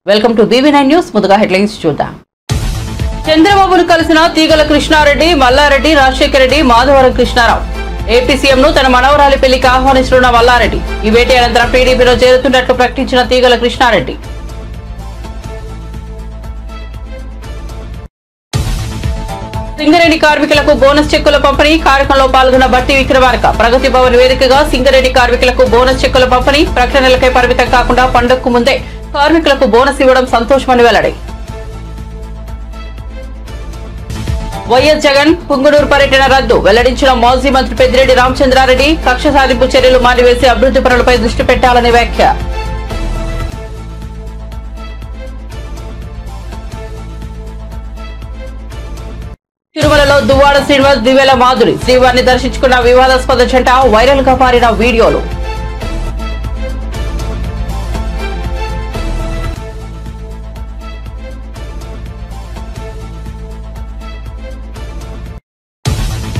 Welcome to BB9 news. ముందుగా headlines చూద్దాం. చంద్రబాబును కలిసిన తీగల కృష్ణారెడ్డి, మల్లారెడ్డి, రాజశేఖర రెడ్డి, మాధవరం కృష్ణారావు. ఏపీ సీఎంను తన మనవరాలి పెళ్లికి ఆహ్వానిస్తున్న మల్లారెడ్డి. ఈ భేటీ అనంతరం టీడీపీలో చేరుతున్నట్లు ప్రకటించిన తీగల కృష్ణారెడ్డి. సింగరేణి కార్మికులకు బోనస్ చెక్కుల పంపిణీ కార్యక్రమంలో పాల్గొన్న బట్టి విక్రమార్క. ప్రగతి భవన్ వేదికగా సింగరేణి కార్మికులకు బోనస్ చెక్కుల పంపిణీ. ప్రకటనలకే పరిమితం కాకుండా పండుగకు ముందే కార్మికులకు బోనస్ ఇవ్వడం సంతోషమని వెల్లడి. వైఎస్ జగన్ పుంగనూరు పర్యటన రద్దు వెల్లడించిన మాజీ మంత్రి పెద్దిరెడ్డి రామచంద్రారెడ్డి. కక్ష సాధింపు చర్యలు మానివేసి అభివృద్ధి పనులపై దృష్టి పెట్టాలని వ్యాఖ్య. తిరుమలలో దువ్వాడ శ్రీనివాస్, దివ్యల మాధురి శ్రీవారిని దర్శించుకున్న వివాదాస్పద జంట. వైరల్ గా మారిన వీడియోలు.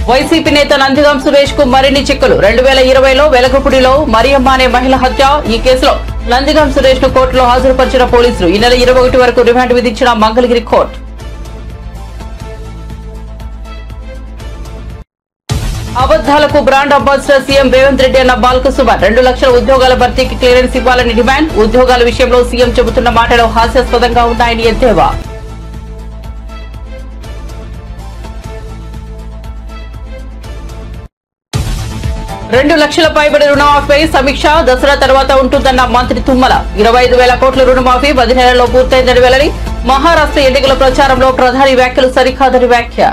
వైసీపీ నేత నందిగం సురేష్ కు మరిన్ని చిక్కులు. 2020లో వెలగపూడిలో మరియమ్మ అనే మహిళ హత్య. ఈ కేసులో నందిగం సురేష్ ను కోర్టులో హాజరుపరిచిన పోలీసులు. ఈ నెల 21 వరకు రిమాండ్ విధించిన Mangalagiri court. అబద్దాలకు brand ambassador CM Revanth Reddy అన్న బాల్కసుమన్. 2 లక్షల ఉద్యోగాల భర్తీకి క్లియరెన్స్ ఇవ్వాలని డిమాండ్. ఉద్యోగాల విషయంలో సీఎం చెబుతున్న మాటలు హాస్యాస్పదంగా ఉన్నాయని ఎద్దేవా. రెండు లక్షల పైబడి రుణమాఫీపై సమీక్ష. దసరా తర్వాత ఉంటుందన్న మంత్రి తుమ్మల. 25,000 కోట్ల రుణమాఫీ 10 నెలల్లో పూర్తయిందని వెల్లడి. మహారాష్ట్ర ఎన్నికల ప్రచారంలో ప్రధాని వ్యాఖ్యలు సరికాదని వ్యాఖ్య.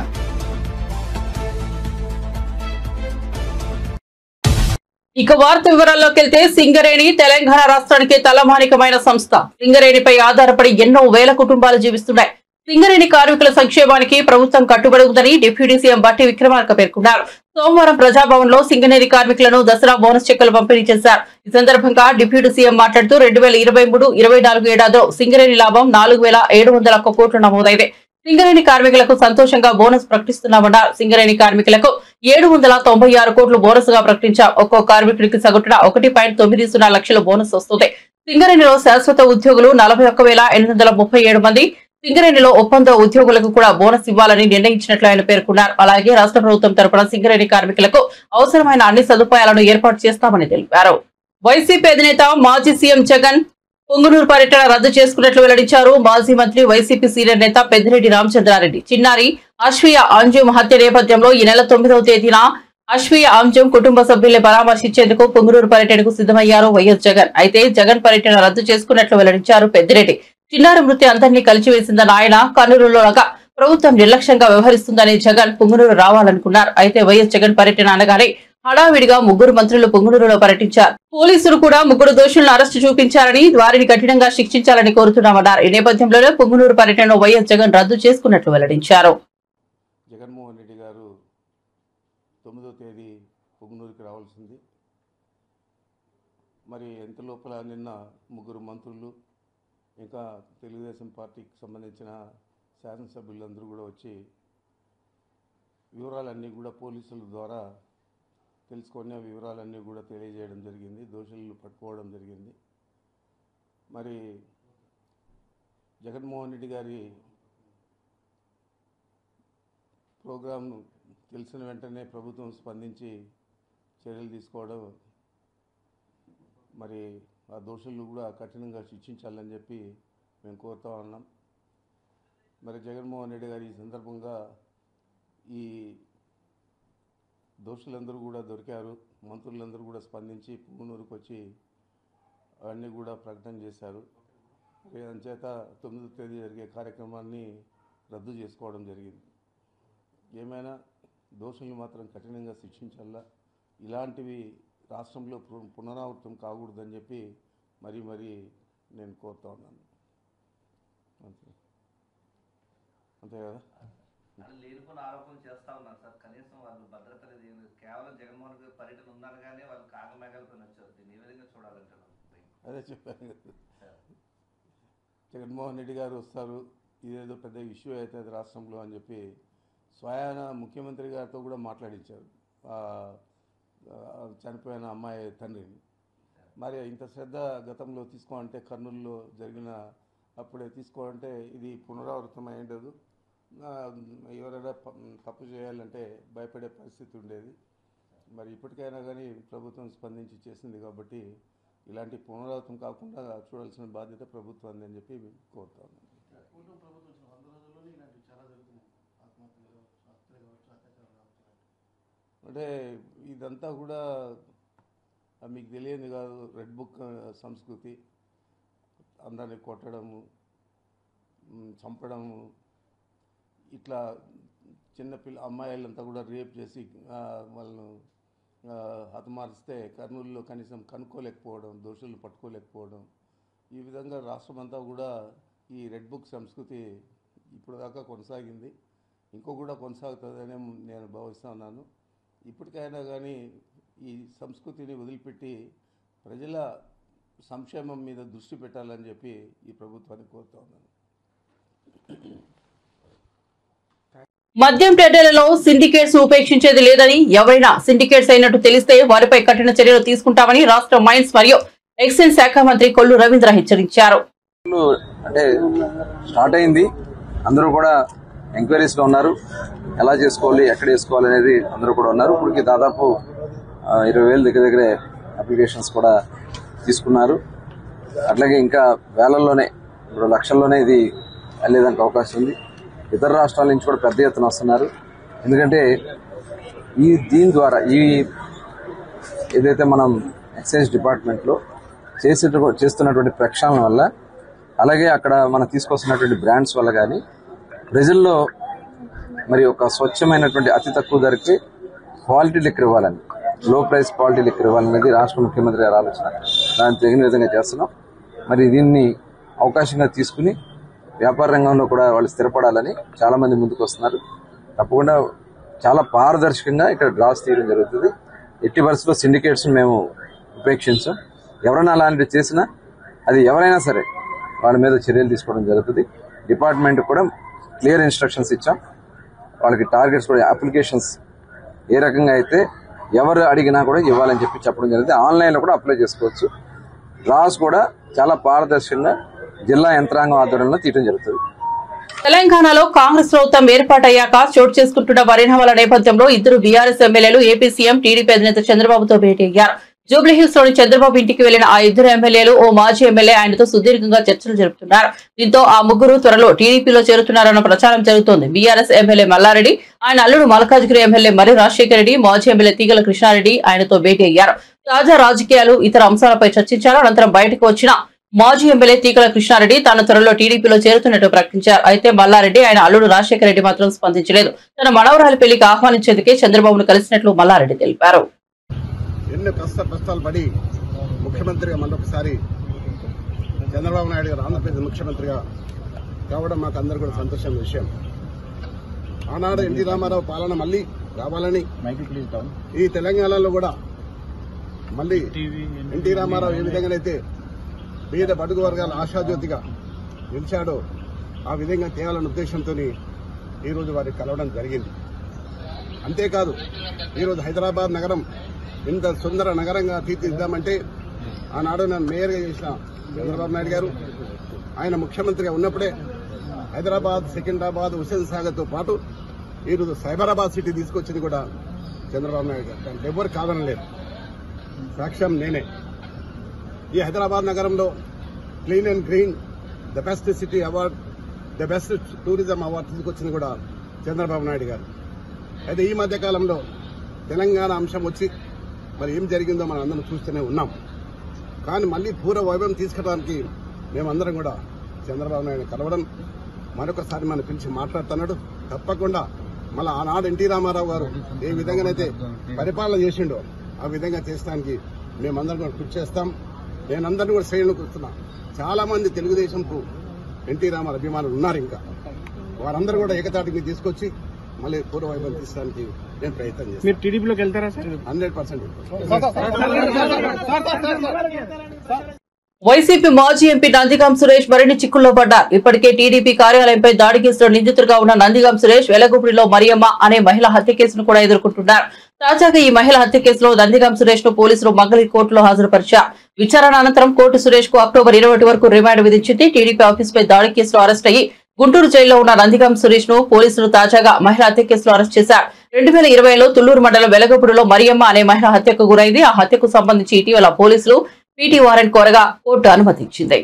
ఇక వార్త వివరాల్లోకి వెళ్తే, సింగరేణి తెలంగాణ రాష్ట్రానికి తలమానికమైన సంస్థ. సింగరేణిపై ఆధారపడి ఎన్నో వేల కుటుంబాలు జీవిస్తున్నాయి. సింగరేణి కార్మికుల సంక్షేమానికి ప్రభుత్వం కట్టుబడి ఉందని డిప్యూటీ సీఎం బట్టి విక్రమార్క పేర్కొన్నారు. సోమవారం ప్రజాభవన్ లో సింగరేణి కార్మికులను దసరా బోనస్ చెక్కులు పంపిణీ చేశారు. ఈ సందర్భంగా డిప్యూటీ సీఎం మాట్లాడుతూ 2023-24 ఏడాదిలో సింగరేణి లాభం 4,701 కోట్లు నమోదైంది. సింగరేణి కార్మికులకు సంతోషంగా బోనస్ ప్రకటిస్తున్నామన్నారు. సింగరేణి కార్మికులకు 796 కోట్లు బోనస్ గా ప్రకటించారు. ఒక్కో కార్మికుడికి సగటున 1.90 లక్షల బోనస్ వస్తుంది. సింగరేణిలో శాశ్వత ఉద్యోగులు 41,837 మంది. సింగరేణిలో ఒప్పంద ఉద్యోగులకు కూడా బోనస్ ఇవ్వాలని నిర్ణయించినట్లు ఆయన పేర్కొన్నారు. అలాగే రాష్ట్ర ప్రభుత్వం తరపున సింగరేణి కార్మికులకు అవసరమైన అన్ని సదుపాయాలను ఏర్పాటు చేస్తామని తెలిపారు. వైసీపీ అధినేత మాజీ సీఎం జగన్ పొంగునూరు పర్యటన రద్దు చేసుకున్నట్లు వెల్లడించారు. మాజీ మంత్రి వైసీపీ సీనియర్ నేత పెద్దిరెడ్డి రామచంద్రారెడ్డి చిన్నారి అశ్వియ అంజుమ్ హత్య నేపథ్యంలో ఈ నెల 9వ తేదీన అశ్వియ అంజుమ్ కుటుంబ సభ్యుల్ని పరామర్శించేందుకు పొంగునూరు పర్యటనకు సిద్ధమయ్యారు వైఎస్ జగన్. అయితే జగన్ పర్యటన రద్దు చేసుకున్నట్లు వెల్లడించారు పెద్దిరెడ్డి. చిన్నారి మృతి అందరినీ కలిచివేసిందన్న ఆయన, కర్నూలులోగా ప్రభుత్వం నిర్లక్ష్యంగా వ్యవహరిస్తుందని జగన్ పొంగునూరు రావాలనుకున్నారు. అయితే వైఎస్ జగన్ పర్యటన అనగానే హడావిడిగా 3 మంత్రులు పొంగునూరులో పర్యటించారు. పోలీసులు కూడా 3 దోషులను అరెస్టు చూపించారని, వారిని కఠినంగా శిక్షించాలని కోరుతున్నామన్నారు. ఈ నేపథ్యంలోనే పొంగునూరు పర్యటనను వైఎస్ జగన్ రద్దు చేసుకున్నట్లు వెల్లడించారు. జగన్మోహన్ రెడ్డి గారు 9వ తేదీ పొంగునూరుకి రావాల్సింది. మరి ఎంత లోపల నిన్న 3 మంత్రులు, ఇంకా తెలుగుదేశం పార్టీకి సంబంధించిన శాసనసభ్యులందరూ కూడా వచ్చి వివరాలన్నీ కూడా పోలీసుల ద్వారా తెలుసుకొని ఆ వివరాలన్నీ కూడా తెలియజేయడం జరిగింది. దోషులను పట్టుకోవడం జరిగింది. మరి జగన్మోహన్ రెడ్డి గారి ప్రోగ్రాంను తెలిసిన వెంటనే ప్రభుత్వం స్పందించి చర్యలు తీసుకోవడం, మరి ఆ దోషులను కూడా కఠినంగా శిక్షించాలని చెప్పి మేము కోరుతా ఉన్నాం. మరి జగన్మోహన్ రెడ్డి గారు ఈ సందర్భంగా ఈ దోషులందరూ కూడా దొరికారు. మంత్రులందరూ కూడా స్పందించి పొంగునూరుకు వచ్చి అవన్నీ కూడా ప్రకటన చేశారు. అందుచేత 9వ తేదీ జరిగే కార్యక్రమాన్ని రద్దు చేసుకోవడం జరిగింది. ఏమైనా దోషులను మాత్రం కఠినంగా శిక్షించాలా, ఇలాంటివి రాష్ట్రంలో పునరావృతం కాకూడదని చెప్పి మరీ నేను కోరుతా ఉన్నాను. అంతే కదా. లేనిపోయిన ఆరోపణలు చేస్తా ఉన్నారు సార్. కనీసం వాళ్ళు భద్రత లేదు. కేవలం జగన్మోహన్ గారి పర్యటన ఉన్నారు కానీ వాళ్ళు కాకమేఘాలపై వచ్చారు. దీన్ని ఏ విధంగా చూడాలంటారు? అదే చెప్పాను కదా, జగన్మోహన్ రెడ్డి గారు వస్తారు, ఇదేదో పెద్ద ఇష్యూ అవుతుంది రాష్ట్రంలో అని చెప్పి స్వయాన ముఖ్యమంత్రి గారితో కూడా మాట్లాడించారు చనిపోయిన అమ్మాయి తండ్రిని. మరి ఇంత శ్రద్ధ గతంలో తీసుకోవాలంటే కర్నూలులో జరిగిన అప్పుడే తీసుకోవాలంటే ఇది పునరావృతం అయ్యేది. ఎవరైనా తప్పు చేయాలంటే భయపడే పరిస్థితి ఉండేది. మరి ఇప్పటికైనా కానీ ప్రభుత్వం స్పందించి చేసింది కాబట్టి ఇలాంటి పునరావృతం కాకుండా చూడాల్సిన బాధ్యత ప్రభుత్వాన్ని అని చెప్పి కోరుతాను. అంటే ఇదంతా కూడా మీకు తెలియదు కాదు, రెడ్ బుక్ సంస్కృతి, అందరినీ కొట్టడము, చంపడము, ఇట్లా చిన్నపిల్ల అమ్మాయిలంతా కూడా రేప్ చేసి వాళ్ళను హతమారిస్తే కర్నూలులో కనీసం కనుక్కోలేకపోవడం, దోషులను పట్టుకోలేకపోవడం, ఈ విధంగా రాష్ట్రమంతా కూడా ఈ రెడ్ బుక్ సంస్కృతి ఇప్పుడు దాకా కొనసాగింది. ఇంకో కూడా కొనసాగుతుందనే నేను భావిస్తున్నాను. ఇప్పటికైనా కానీ ఈ సంస్కృతిని వదిలిపెట్టి ప్రజల సంక్షేమం మీద దృష్టి పెట్టాలని చెప్పి ఈ ప్రభుత్వాన్ని కోరుతా ఉన్నాను. మద్యం టెండర్లలో సిండికేట్స్ ఉపేక్షించేది లేదని, ఎవరైనా సిండికేట్స్ అయినట్టు తెలిస్తే వారిపై కఠిన చర్యలు తీసుకుంటామని రాష్ట్ర మైన్స్ మరియు ఎక్సైజ్ శాఖ మంత్రి కొల్లు రవీంద్ర హెచ్చరించారు. అంటే స్టార్ట్ అయింది, అందరూ కూడా ఎంక్వైరీస్ లో ఉన్నారు. ఎలా చేసుకోవాలి, ఎక్కడ చేసుకోవాలి అనేది అందరూ కూడా ఉన్నారు. ఇప్పటికి దాదాపు 20,000 దగ్గరే అప్లికేషన్స్ కూడా తీసుకున్నారు. అట్లాగే ఇంకా వేలల్లోనే, ఇప్పుడు లక్షల్లోనే ఇది వెళ్ళేదానికి అవకాశం ఉంది. ఇతర రాష్ట్రాల నుంచి కూడా పెద్ద ఎత్తున వస్తున్నారు. ఎందుకంటే దీని ద్వారా ఏదైతే మనం ఎక్సైజ్ డిపార్ట్మెంట్లో చేస్తున్నటువంటి ప్రక్షాళన వల్ల, అలాగే అక్కడ మనం తీసుకొస్తున్నటువంటి బ్రాండ్స్ వల్ల కానీ ప్రజల్లో మరి ఒక స్వచ్ఛమైనటువంటి అతి తక్కువ ధరకి క్వాలిటీ లిక్కర్ ఇవ్వాలని, లో ప్రైస్ క్వాలిటీ లిక్కర్ ఇవ్వాలనేది రాష్ట్ర ముఖ్యమంత్రి గారి ఆలోచన. దాన్ని తగిన విధంగా చేస్తున్నాం. మరి దీన్ని అవకాశంగా తీసుకుని వ్యాపార రంగంలో కూడా వాళ్ళు స్థిరపడాలని చాలా మంది ముందుకు వస్తున్నారు. తప్పకుండా చాలా పారదర్శకంగా ఇక్కడ డ్రాస్ తీయడం జరుగుతుంది. ఎట్టి పరిస్థితుల్లో సిండికేట్స్ మేము ఉపేక్షించాం. ఎవరైనా అలాంటివి చేసినా అది ఎవరైనా సరే వాళ్ళ మీద చర్యలు తీసుకోవడం జరుగుతుంది. డిపార్ట్మెంట్ కూడా క్లియర్ ఇన్స్ట్రక్షన్స్ ఇచ్చాం. వాళ్ళకి టార్గెట్స్ కూడా, అప్లికేషన్స్ ఏ రకంగా అయితే ఎవరు అడిగినా కూడా ఇవ్వాలని చెప్పడం జరిగింది. ఆన్లైన్లో కూడా అప్లై చేసుకోవచ్చు. డ్రాస్ కూడా చాలా పారదర్శకంగా జిల్లా యంత్రాంగం ఆధ్వర్యంలో తీయడం జరుగుతుంది. తెలంగాణలో కాంగ్రెస్ ప్రభుత్వం ఏర్పాటయ్యాక చోటు చేసుకుంటున్న పరిణామాల నేపథ్యంలో ఇద్దరు బీఆర్ఎస్ ఎమ్మెల్యేలు ఏపీ సీఎం టీడీపీ అధినేత చంద్రబాబుతో భేటీ అయ్యారు. జూబ్లీహిల్స్ లోని చంద్రబాబు ఇంటికి వెళ్లిన ఆ ఇద్దరు ఎమ్మెల్యేలు ఓ మాజీ ఎమ్మెల్యే ఆయనతో సుదీర్ఘంగా చర్చలు జరుపుతున్నారు. దీంతో ఆ ముగ్గురు త్వరలో టీడీపీలో చేరుతున్నారన్న ప్రచారం జరుగుతోంది. బీఆర్ఎస్ ఎమ్మెల్యే మల్లారెడ్డి, ఆయన అల్లుడు మల్కాజ్గిరి ఎమ్మెల్యే మరి రాజశేఖర రెడ్డి, మాజీ ఎమ్మెల్యే తీగల కృష్ణారెడ్డి ఆయనతో భేటీ అయ్యారు. తాజా రాజకీయాలు, ఇతర అంశాలపై చర్చించారు. అనంతరం బయటకు వచ్చిన మాజీ ఎమ్మెల్యే తీగల కృష్ణారెడ్డి తాను త్వరలో టీడీపీలో చేరుతున్నట్టు ప్రకటించారు. అయితే మల్లారెడ్డి, ఆయన అల్లుడు రాజశేఖర రెడ్డి మాత్రం స్పందించలేదు. తన మనవరాలి పెళ్లికి ఆహ్వానించేందుకే చంద్రబాబును కలిసినట్లు మల్లారెడ్డి తెలిపారు. ఎన్నో కష్టాలు పడి ముఖ్యమంత్రిగా మరొకసారి చంద్రబాబు నాయుడు గారు ఆంధ్రప్రదేశ్ ముఖ్యమంత్రిగా కావడం మాకు అందరూ కూడా సంతోషమైన విషయం. ఆనాడు ఎన్టీ రామారావు పాలన మళ్లీ రావాలని, ఈ తెలంగాణలో కూడా మళ్లీ ఎన్టీ రామారావు ఏ విధంగానైతే పేద బడుగు వర్గాల ఆశాజ్యోతిగా నిలిచాడో ఆ విధంగా తేవాలన్న ఉద్దేశంతో ఈరోజు వారిని కలవడం జరిగింది. అంతేకాదు ఈరోజు హైదరాబాద్ నగరం ఇంత సుందర నగరంగా తీర్చిదిద్దామంటే ఆనాడు నన్ను మేయర్గా చేసిన చంద్రబాబు నాయుడు గారు, ఆయన ముఖ్యమంత్రిగా ఉన్నప్పుడే హైదరాబాద్, సికింద్రాబాద్, హుస్సేన్ సాగర్తో పాటు ఈరోజు సైబరాబాద్ సిటీ తీసుకొచ్చింది కూడా చంద్రబాబు నాయుడు గారు. దానికి ఎవరు కాదనలేదు, సాక్ష్యం నేనే. ఈ హైదరాబాద్ నగరంలో clean and green, the best city award, the best tourism award తీసుకొచ్చింది కూడా చంద్రబాబు నాయుడు గారు. అయితే ఈ మధ్య కాలంలో తెలంగాణ అంశం వచ్చి మరి ఏం జరిగిందో మనం అందరం చూస్తూనే ఉన్నాం. కానీ మళ్లీ పూర్వ వైభవం తీసుకురావడానికి మేమందరం కూడా చంద్రబాబు నాయుడు కలవడం, మరొకసారి మనం పిలిచి మాట్లాడుతున్నాడు. తప్పకుండా మళ్ళీ ఆనాడు ఎన్టీ రామారావు గారు ఏ విధంగానైతే పరిపాలన చేసిండో ఆ విధంగా చేసడానికి మేమందరం కూడా కృషి చేస్తాం. నేనందరినీ కూడా శ్రేణులు కూర్చున్నా. చాలా మంది తెలుగుదేశంకు ఎన్టీ రామారావు అభిమానులు ఉన్నారు. ఇంకా వారందరూ కూడా ఏకతాటికి తీసుకొచ్చి మళ్ళీ పూర్వ వైభవం తీసుకోవడానికి నేను ప్రయత్నం చేస్తాను. మీరు టీడీపీలోకి వెళ్తారా సార్? 100%. వైసీపీ మాజీ ఎంపీ నందిగాం సురేష్ మరిన్ని చిక్కుల్లో పడ్డారు. ఇప్పటికే టీడీపీ కార్యాలయంపై దాడి కేసులో నిందితుడిగా ఉన్న నందిగాం సురేష్ వెలగుపుడిలో మరియమ్మ అనే మహిళ హత్య కేసును కూడా ఎదుర్కొంటున్నారు. తాజాగా ఈ మహిళ హత్య కేసులో నందిగాం సురేష్ ను పోలీసులు మంగళగిరి కోర్టులో హాజరుపరిచారు. విచారణ అనంతరం కోర్టు సురేష్ కు అక్టోబర్ 20 వరకు రిమాండ్ విధించింది. టీడీపీ ఆఫీసుపై దాడి కేసులో అరెస్ట్ అయ్యి గుంటూరు జైల్లో ఉన్న నందిగాం సురేష్ ను పోలీసులు తాజాగా మహిళ హత్య కేసులో అరెస్ట్ చేశారు. 2020లో తుళ్లూరు మండలం వెలగపుడిలో మరియమ్మ అనే మహిళ హత్యకు గురైంది. ఆ హత్యకు సంబంధించి ఇటీవల పోలీసులు పీటీ వారెంట్ కోరగా కోర్టు అనుమతించింది.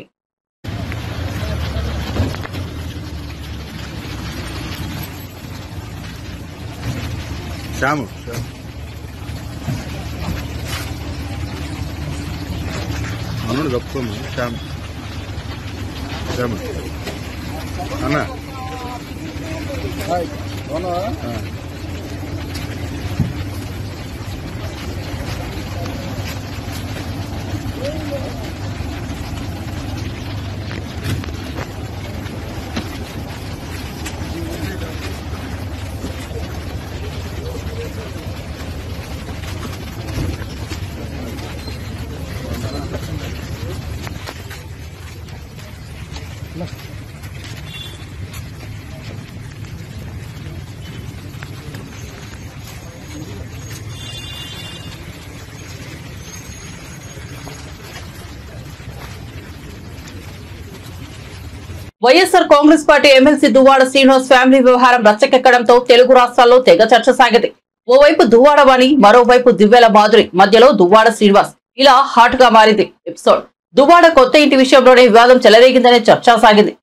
YSR Congress party MLC Duvvada Srinivas family వ్యవహారం రచ్చకెక్కడంతో తెలుగు రాష్ట్రాల్లో తెగ చర్చ సాగింది. ఓవైపు దువ్వాడ వాణి, మరోవైపు దివ్యల మాధురి మధ్యలో దువ్వాడ శ్రీనివాస్ ఇలా హాట్ గా మారింది ఎపిసోడ్. దువ్వాడ కొత్త ఇంటి విషయంలోనే వివాదం చెలరేగిందనే చర్చ సాగింది.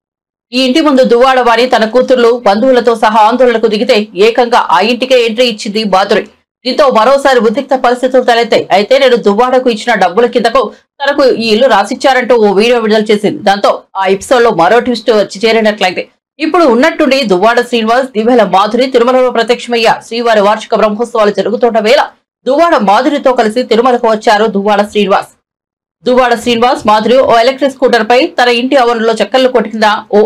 ఈ ఇంటి ముందు దువ్వాడ వాణి తన కూతుర్లు బంధువులతో సహా ఆందోళనకు దిగితే ఏకంగా ఆ ఇంటికే ఎంట్రీ ఇచ్చింది మాధురి. దీంతో మరోసారి ఉద్రిక్త పరిస్థితులు తలెత్తాయి. అయితే నేను దువ్వాడకు ఇచ్చిన డబ్బుల కిందకు తనకు ఈ ఇల్లు రాసిచ్చారంటూ ఓ వీడియో విడుదల చేసింది. దాంతో ఆ ఎపిసోడ్ లో మరో ట్విస్ట్ వచ్చి చేరినట్లయితే ఇప్పుడు ఉన్నట్టుండి దువ్వాడ శ్రీనివాస్, దివ్యల మాధురి తిరుమలలో ప్రత్యక్షమయ్యారు. శ్రీవారి వార్షిక బ్రహ్మోత్సవాలు జరుగుతున్న వేళ దువ్వాడ మాధురితో కలిసి తిరుమలకు వచ్చారు దువ్వాడ శ్రీనివాస్. దువ్వాడ శ్రీనివాస్, మాధురి ఓ ఎలక్ట్రిక్ స్కూటర్ పై తన ఇంటి ఆవరణలో చక్కర్లు కొట్టిన ఓ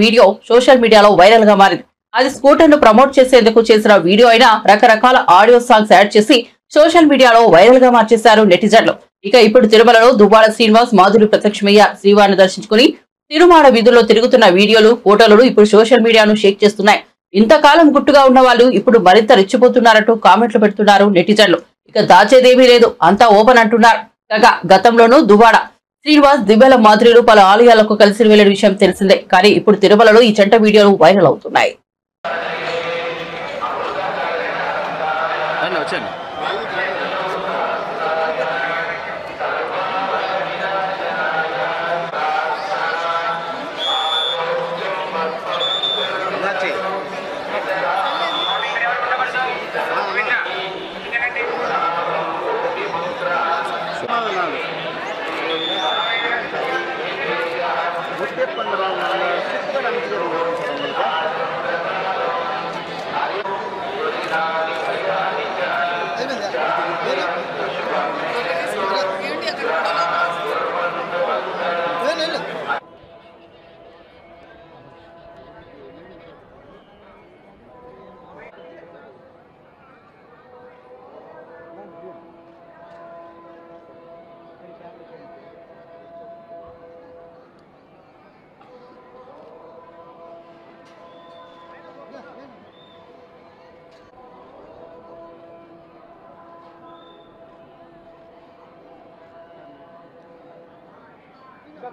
వీడియో సోషల్ మీడియాలో వైరల్ గా మారింది. అది స్కూటర్ ను ప్రమోట్ చేసేందుకు చేసిన వీడియో అయినా రకరకాల ఆడియో సాంగ్స్ యాడ్ చేసి సోషల్ మీడియాలో వైరల్ గా మార్చేశారు నెటిజన్లు. ఇక ఇప్పుడు తిరుమలలో దువ్వాడ శ్రీనివాస్, మాధురి ప్రత్యక్షమయ్యారు. శ్రీవారిని దర్శించుకుని తిరుమాడ వీధుల్లో తిరుగుతున్న వీడియోలు, ఫోటోలు ఇప్పుడు సోషల్ మీడియాను షేక్ చేస్తున్నాయి. ఇంతకాలం గుట్టుగా ఉన్న వాళ్ళు ఇప్పుడు మరింత రెచ్చిపోతున్నారంటూ కామెంట్లు పెడుతున్నారు నెటిజన్లు. ఇక దాచేదేమీ లేదు, అంతా ఓపెన్ అంటున్నారు. కాగా గతంలోనూ దువ్వాడ శ్రీనివాస్, దివ్యల మాధురిలు పలు ఆలయాలకు కలిసి వెళ్లిన విషయం తెలిసిందే. కానీ ఇప్పుడు తిరుమలలో ఈ జంట వీడియోలు వైరల్ అవుతున్నాయి.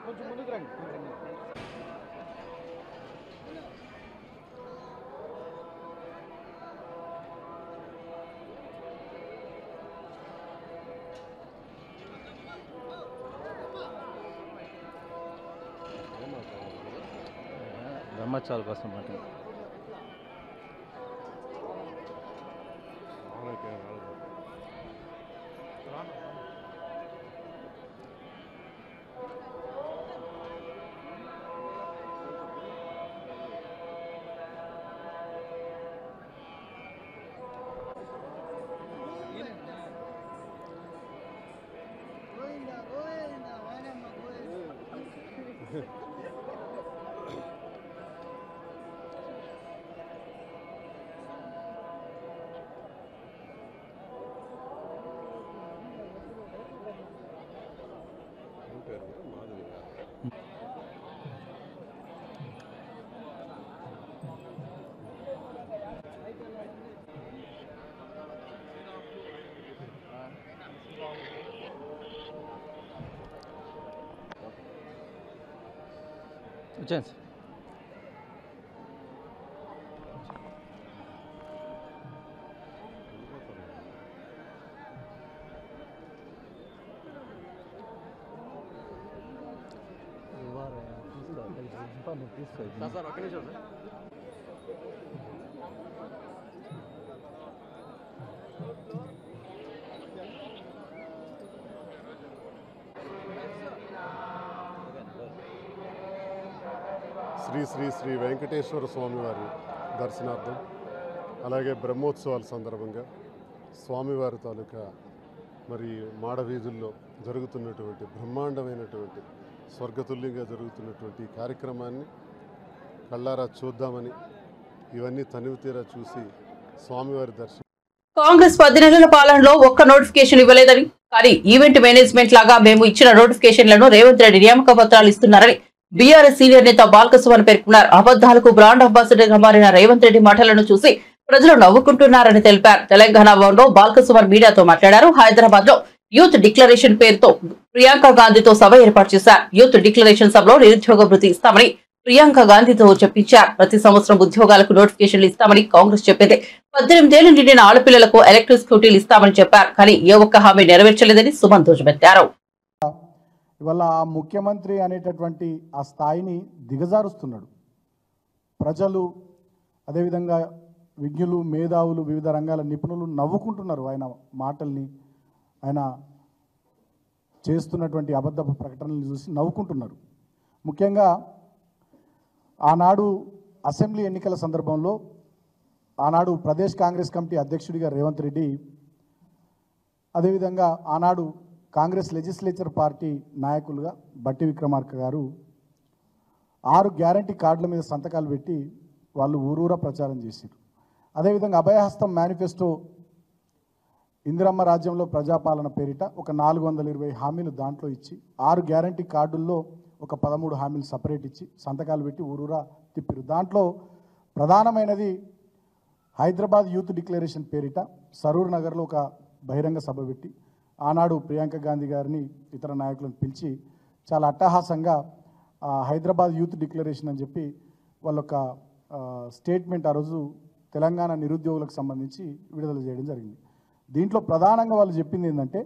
కొంచెం ముందుకు రండి. బ్రహ్మోత్సవాల కోసం మాట మాధురి వచ్చాను సార్. సార్ ఒక్క నిమిషం సార్. శ్రీ శ్రీ శ్రీ వెంకటేశ్వర స్వామివారి దర్శనార్థం అలాగే బ్రహ్మోత్సవాల సందర్భంగా స్వామివారి తాలూకా మరి మాడవీధుల్లో జరుగుతున్నటువంటి బ్రహ్మాండమైనటువంటి స్వర్గతుల్యంగా జరుగుతున్నటువంటి ఈ కార్యక్రమాన్ని కళ్ళారా చూద్దామని ఇవన్నీ తనివి తీరా చూసి స్వామివారి దర్శనం. కాంగ్రెస్ 10 నెలల పాలనలో ఒక్క నోటిఫికేషన్ ఇవ్వలేదని, కానీ ఈవెంట్ మేనేజ్మెంట్ లాగా మేము ఇచ్చిన నోటిఫికేషన్లను రేవంత్ రెడ్డి నియామక పత్రాలు ఇస్తున్నారని బీఆర్ఎస్ సీనియర్ నేత బాల్కసుమన్ పేర్కొన్నారు. అబద్దాలకు బ్రాండ్ అంబాసిడర్ గా మారిన రేవంత్ రెడ్డి మాటలను చూసి ప్రజలు నవ్వుకుంటున్నారని తెలిపారు. తెలంగాణ భవన్లో బాల్కసుమన్ మీడియాతో మాట్లాడారు. హైదరాబాద్ లో యూత్ డిక్లరేషన్ పేరుతో ప్రియాంక గాంధీతో సభ ఏర్పాటు చేశారు. యూత్ డిక్లరేషన్ సభలో నిరుద్యోగ భృతి ఇస్తామని ప్రియాంక గాంధీతో చెప్పించారు. ప్రతి సంవత్సరం ఉద్యోగాలకు నోటిఫికేషన్లు ఇస్తామని కాంగ్రెస్ చెప్పింది. 18 ఏళ్లు నిండిన ఆడపిల్లలకు ఎలక్ట్రిక్ స్కూటీలు ఇస్తామని చెప్పారు. కానీ ఏ ఒక్క హామీ నెరవేర్చలేదని సుమన్ ధ్వజమెత్తారు. ఇవాళ ఆ ముఖ్యమంత్రి అనేటటువంటి ఆ స్థాయిని దిగజారుస్తున్నాడు. ప్రజలు అదేవిధంగా విజ్ఞులు, మేధావులు, వివిధ రంగాల నిపుణులు నవ్వుకుంటున్నారు ఆయన మాటల్ని, ఆయన చేస్తున్నటువంటి అబద్ధపు ప్రకటనలు చూసి నవ్వుకుంటున్నారు. ముఖ్యంగా ఆనాడు అసెంబ్లీ ఎన్నికల సందర్భంలో ఆనాడు ప్రదేశ్ కాంగ్రెస్ కమిటీ అధ్యక్షుడిగా రేవంత్ రెడ్డి, అదేవిధంగా ఆనాడు కాంగ్రెస్ లెజిస్లేచర్ పార్టీ నాయకులుగా బట్టి విక్రమార్క గారు 6 గ్యారంటీ కార్డుల మీద సంతకాలు పెట్టి వాళ్ళు ఊరూరా ప్రచారం చేశారు. అదేవిధంగా అభయహస్తం మేనిఫెస్టో, ఇందిరమ్మ రాజ్యంలో ప్రజాపాలన పేరిట ఒక 420 హామీలు దాంట్లో ఇచ్చి 6 గ్యారంటీ కార్డుల్లో ఒక 13 హామీలు సపరేట్ ఇచ్చి సంతకాలు పెట్టి ఊరూరా తిప్పారు. దాంట్లో ప్రధానమైనది హైదరాబాద్ యూత్ డిక్లరేషన్ పేరిట సరూర్ నగర్లో ఒక బహిరంగ సభ పెట్టి ఆనాడు ప్రియాంక గాంధీ గారిని, ఇతర నాయకులను పిలిచి చాలా అట్టహాసంగా హైదరాబాద్ యూత్ డిక్లరేషన్ అని చెప్పి వాళ్ళొక స్టేట్మెంట్ ఆ రోజు తెలంగాణ నిరుద్యోగులకు సంబంధించి విడుదల చేయడం జరిగింది. దీంట్లో ప్రధానంగా వాళ్ళు చెప్పింది ఏంటంటే,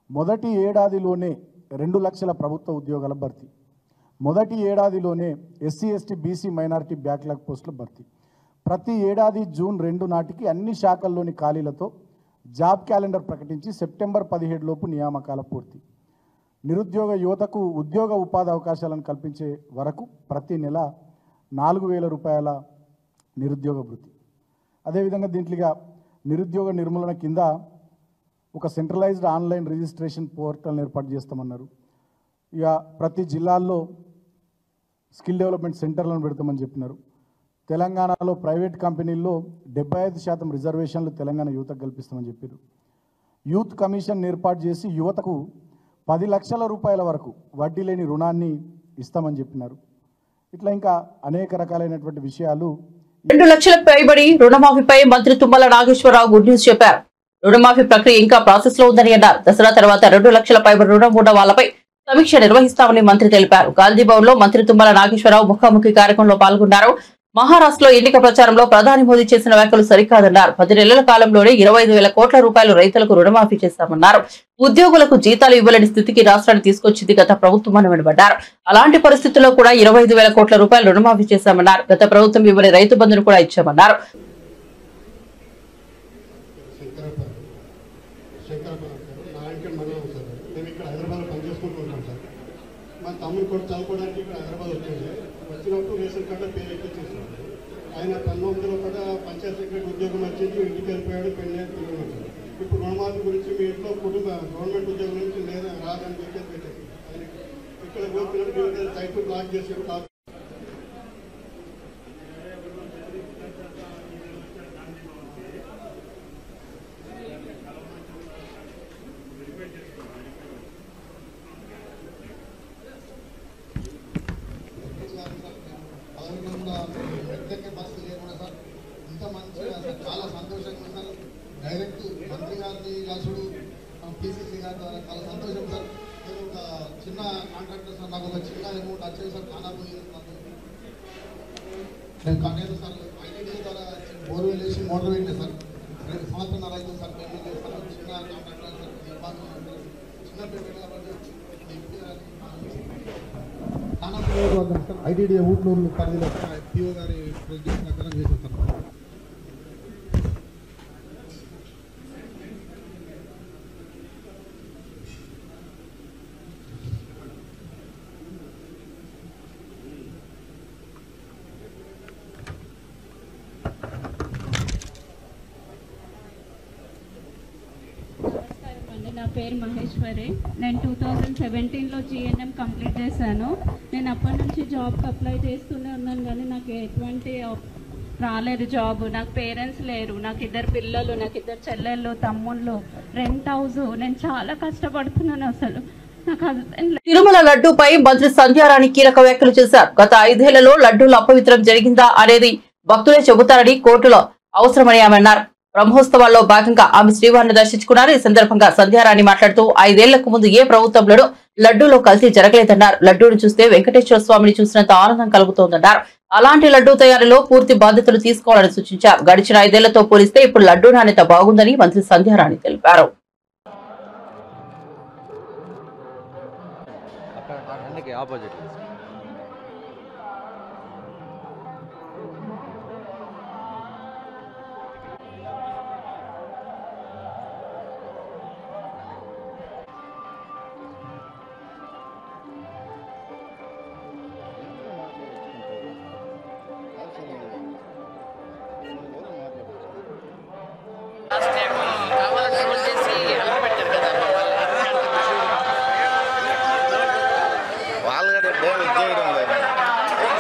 మొదటి ఏడాదిలోనే 2 లక్షల ప్రభుత్వ ఉద్యోగాల భర్తీ, మొదటి ఏడాదిలోనే SC ST BC minority backlog పోస్టుల భర్తీ, ప్రతి ఏడాది జూన్ 2 నాటికి అన్ని శాఖల్లోని ఖాళీలతో జాబ్ క్యాలెండర్ ప్రకటించి సెప్టెంబర్ 17 లోపు నియామకాల పూర్తి, నిరుద్యోగ యువతకు ఉద్యోగ ఉపాధి అవకాశాలను కల్పించే వరకు ప్రతి నెల 4,000 రూపాయల నిరుద్యోగ భృతి. అదేవిధంగా దీంట్లో నిరుద్యోగ నిర్మూలన కింద ఒక సెంట్రలైజ్డ్ ఆన్లైన్ రిజిస్ట్రేషన్ పోర్టల్ని ఏర్పాటు చేస్తామన్నారు. ఇక ప్రతి జిల్లాల్లో స్కిల్ డెవలప్మెంట్ సెంటర్లను పెడతామని చెప్పినారు. తెలంగాణలో ప్రైవేట్ కంపెనీల్లో 75% రిజర్వేషన్లు తెలంగాణ యువతకు కల్పిస్తామని చెప్పారు. యూత్ కమిషన్ ఏర్పాటు చేసి యువతకు 10 లక్షల రూపాయల వరకు వడ్డీ లేని రుణాన్ని ఇస్తామని చెప్పినారు. ఇట్లా ఇంకా అనేక రకాలైనటువంటి విషయాలు. 2 లక్షలకు పైబడి రుణమాఫీపై మంత్రి తుమ్మల నాగేశ్వరరావు గుడ్ న్యూస్ చెప్పారు. రుణమాఫీ ప్రక్రియ ఇంకా ప్రాసెస్ లో ఉందని అన్నారు. దసరా తర్వాత 2 లక్షల పైబడి రుణం ఉన్న వాళ్లపై సమీక్ష నిర్వహిస్తామని మంత్రి తెలిపారు. గాంధీ భవన్ లో మంత్రి తుమ్మల నాగేశ్వరరావు ముఖాముఖి కార్యక్రమంలో పాల్గొన్నారు. మహారాష్ట్రలో ఎన్నిక ప్రచారంలో ప్రధాని మోదీ చేసిన వ్యాఖ్యలు సరికాదన్నారు. 10 నెలల కాలంలోనే 25,000 కోట్ల రూపాయలు రైతులకు రుణమాఫీ చేస్తామన్నారు. ఉద్యోగులకు జీతాలు ఇవ్వలేని స్థితికి రాష్ట్రాన్ని తీసుకొచ్చింది గత ప్రభుత్వం అని వెనుబడ్డారు. అలాంటి పరిస్థితుల్లో కూడా 25,000 కోట్ల రూపాయలు రుణమాఫీ చేశామన్నారు. గత ప్రభుత్వం ఇవ్వని రైతు బంధును కూడా ఇచ్చామన్నారు. వచ్చినప్పుడు రేషన్ కార్డు పేరు ఎక్కించేసాడు. ఆయన 19లో కూడా పంచాయత్ సెక్రటరీ ఉద్యోగం వచ్చింది, ఇంటికి వెళ్ళిపోయాడు, పెళ్ళి పిల్లలు. ఇప్పుడు రుణమాఫీ గురించి మీ ఇంట్లో కుటుంబ గవర్నమెంట్ ఉద్యోగం నుంచి లేదా రాదని చెప్పేసి పెట్టారు. ఇక్కడ పోతున్నట్టు సైట్ బ్లాక్ చేసాడు. చాలా సంతోషంగా ఉన్నారు. డైరెక్ట్ మంత్రి గారిని రాసుడు పిసిసి గారి ద్వారా చాలా సంతోషం సార్. నేను ఒక చిన్న కాంట్రాక్టర్ సార్, నాకు ఒక చిన్న అమౌంట్ వచ్చేది సార్, చాలా పోయింది. నేను కాలేదు సార్, ఐటీడీ ద్వారా బోర్వెల్ వేసి మోటార్ వేయలేదు సార్. 2 సంవత్సరాలు అవుతుంది సార్. పేమెంట్ చేస్తాను, చిన్న పేమెంట్ కాబట్టి సార్ ఐటీడీ ఊట్లూరు పరిధిలో పిఓ గారి ప్రకారం చేశాను సార్. నా పేరు మహేశ్వరి. నేను 2017లో GNM కంప్లీట్ చేశాను. నేను అప్పటి నుంచి జాబ్కి అప్లై చేస్తూనే ఉన్నాను, కానీ నాకు ఎటువంటి రాలేదు జాబ్. నాకు పేరెంట్స్ లేరు, నాకు 2 పిల్లలు, నాకు 2 చెల్లెళ్ళు, తమ్ముళ్ళు, రెంట్ హౌస్. నేను చాలా కష్టపడుతున్నాను. అసలు నాకు హస్బెండ్. తిరుమల లడ్డూపై మంత్రి సంధ్యారాణి కీలక వ్యాఖ్యలు చేశారు. గత 5 ఏళ్లలో లడ్డూలు అపవిత్రం జరిగిందా అనేది భక్తులే చెబుతారని కోర్టులో అవసరమని ఆమె అన్నారు. బ్రహ్మోత్సవాల్లో భాగంగా ఆమె శ్రీవారిని దర్శించుకున్నారు. ఈ సందర్భంగా సంధ్యారాణి మాట్లాడుతూ 5 ఏళ్లకు ముందు ఏ ప్రభుత్వంలోనూ లడ్డూలో కల్తీ జరగలేదన్నారు. లడ్డూను చూస్తే వెంకటేశ్వర స్వామిని చూసినంత ఆనందం కలుగుతోందన్నారు. అలాంటి లడ్డూ తయారీలో పూర్తి బాధ్యతలు తీసుకోవాలని సూచించారు. గడిచిన 5 ఏళ్లతో పోలిస్తే ఇప్పుడు లడ్డూ నాణ్యత బాగుందని మంత్రి సంధ్యారాణి తెలిపారు.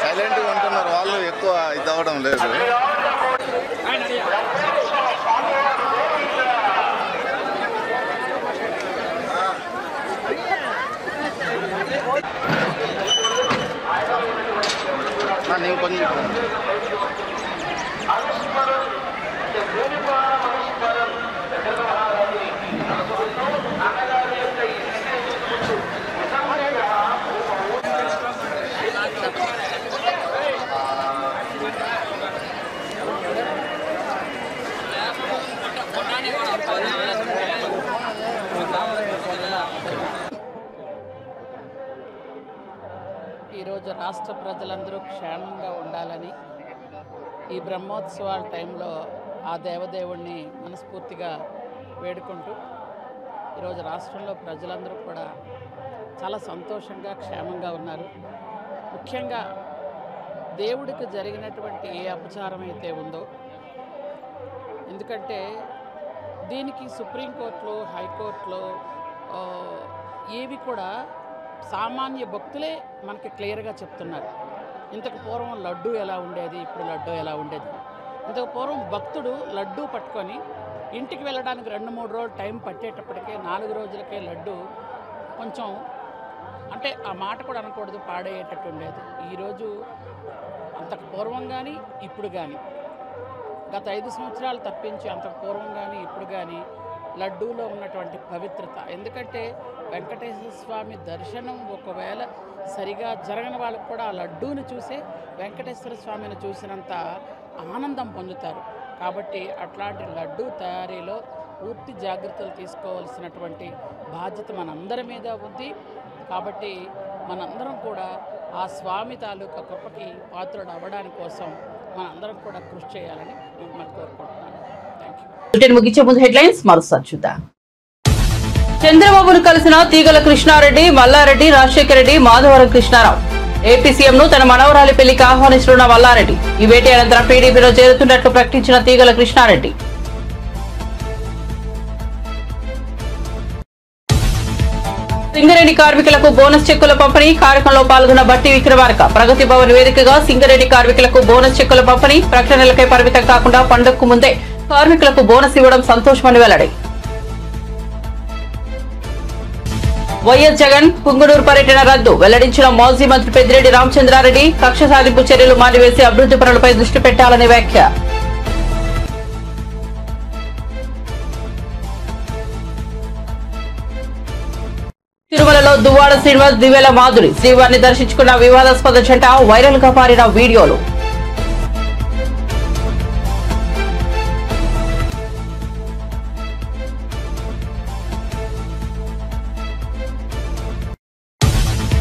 సైలెంట్గా ఉంటున్నారు వాళ్ళు, ఎక్కువ ఇది అవ్వడం లేదు. నేను కొంచెం ఈరోజు రాష్ట్ర ప్రజలందరూ క్షేమంగా ఉండాలని ఈ బ్రహ్మోత్సవాల టైంలో ఆ దేవదేవుణ్ణి మనస్ఫూర్తిగా వేడుకుంటూ ఈరోజు రాష్ట్రంలో ప్రజలందరూ కూడా చాలా సంతోషంగా క్షేమంగా ఉన్నారు. ముఖ్యంగా దేవుడికి జరిగినటువంటి ఏ అపచారం అయితే ఉందో, ఎందుకంటే దీనికి సుప్రీంకోర్టులో హైకోర్టులో ఏవి కూడా సామాన్య భక్తులే మనకి క్లియర్గా చెప్తున్నారు. ఇంతకు పూర్వం లడ్డు ఎలా ఉండేది, ఇప్పుడు లడ్డు ఎలా ఉండేది. ఇంతకు పూర్వం భక్తుడు లడ్డు పట్టుకొని ఇంటికి వెళ్ళడానికి 2-3 రోజులు టైం పట్టేటప్పటికే 4 రోజులకే లడ్డు కొంచెం, అంటే ఆ మాట కూడా అనకూడదు, పాడేటట్టు ఉండేది. ఈరోజు అంతకు పూర్వం కానీ ఇప్పుడు కానీ, గత 5 సంవత్సరాలు తప్పించి అంతకు పూర్వం కానీ ఇప్పుడు కానీ లడ్డూలో ఉన్నటువంటి పవిత్రత, ఎందుకంటే వెంకటేశ్వర స్వామి దర్శనం ఒకవేళ సరిగా జరగని వాళ్ళకు కూడా ఆ లడ్డూని చూసే వెంకటేశ్వర స్వామిని చూసినంత ఆనందం పొందుతారు. కాబట్టి అట్లాంటి లడ్డూ తయారీలో పూర్తి జాగ్రత్తలు తీసుకోవాల్సినటువంటి బాధ్యత మనందరి మీద ఉంది. కాబట్టి మనందరం కూడా ఆ స్వామి తాలూకా కృపకి పాత్రుడు అవ్వడానికి కోసం మనందరం కూడా కృషి చేయాలని మిమ్మల్ని కోరుకుంటున్నాను. ముగించే ముందు హెడ్లైన్స్ మరోసారి చూద్దాం. చంద్రబాబును కలిసిన తీగల కృష్ణారెడ్డి, మల్లారెడ్డి, రాజశేఖర రెడ్డి, మాధవరం కృష్ణారావు. ఏపీ సీఎంను తన మనవరాలి పెళ్లికి ఆహ్వానిస్తున్న మల్లారెడ్డి. ఈ భేటీ అనంతరం టీడీపీలో చేరుతున్నట్లు ప్రకటించిన తీగల కృష్ణారెడ్డి. సింగరేణి కార్మికులకు బోనస్ చెక్కుల పంపిణీ కార్యక్రమంలో పాల్గొన్న బట్టి విక్రమార్క. ప్రగతి భవన్ వేదికగా సింగరేణి కార్మికులకు బోనస్ చెక్కుల పంపిణీ. ప్రకటనలకే పరిమితం కాకుండా పండుగకు ముందే కార్మికులకు బోనస్ ఇవ్వడం సంతోషమని వెల్లడి. వైఎస్ జగన్ పుంగనూరు పర్యటన రద్దు వెల్లడించిన మాజీ మంత్రి పెద్దిరెడ్డి రామచంద్రారెడ్డి. కక్ష సాధింపు చర్యలు మానివేసి అభివృద్ధి పనులపై దృష్టి పెట్టాలని వ్యాఖ్య. తిరుమలలో దువ్వాడ శ్రీనివాస్, దివ్యల మాధురి శ్రీవారిని దర్శించుకున్న వివాదాస్పద జంట. వైరల్ గా మారిన వీడియోలు.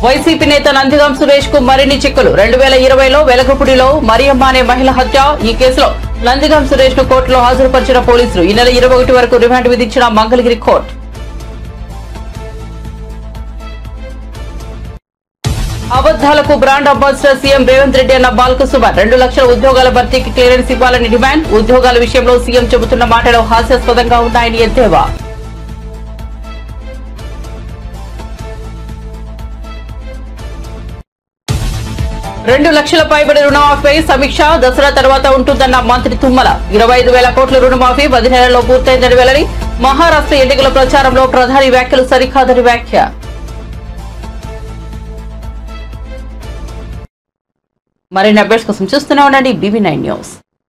వైసీపీ నేత నందిగాం సురేష్ కు మరిన్ని చిక్కులు 2020లో వెలగపూడిలో మరియమ్మ అనే మహిళ హత్య. ఈ కేసులో నందిగాం సురేష్ ను కోర్టులో హాజరుపరిచిన పోలీసులు. ఈ నెల 21 వరకు రిమాండ్ విధించిన Mangalagiri court. అబద్దాలకు brand ambassador CM Revanth Reddy అన్న బాల్కసుమన్ 2 లక్షల ఉద్యోగాల భర్తీకి క్లియరెన్స్ ఇవ్వాలని డిమాండ్. ఉద్యోగాల విషయంలో సీఎం చెబుతున్న మాటలు హాస్యాస్పదంగా ఉన్నాయని ఎద్దేవా. రెండు లక్షల పైబడి రుణమాఫీపై సమీక్ష. దసరా తర్వాత ఉంటుందన్న మంత్రి తుమ్మల. 25,000 కోట్ల రుణమాఫీ 10 నెలల్లో పూర్తయిందని వెల్లడి. మహారాష్ట్ర ఎన్నికల ప్రచారంలో ప్రధాని వ్యాఖ్యలు సరికాదని వ్యాఖ్య. మరిన్ని అప్డేట్స్ కోసం చూస్తూనే ఉండండి BB9 న్యూస్.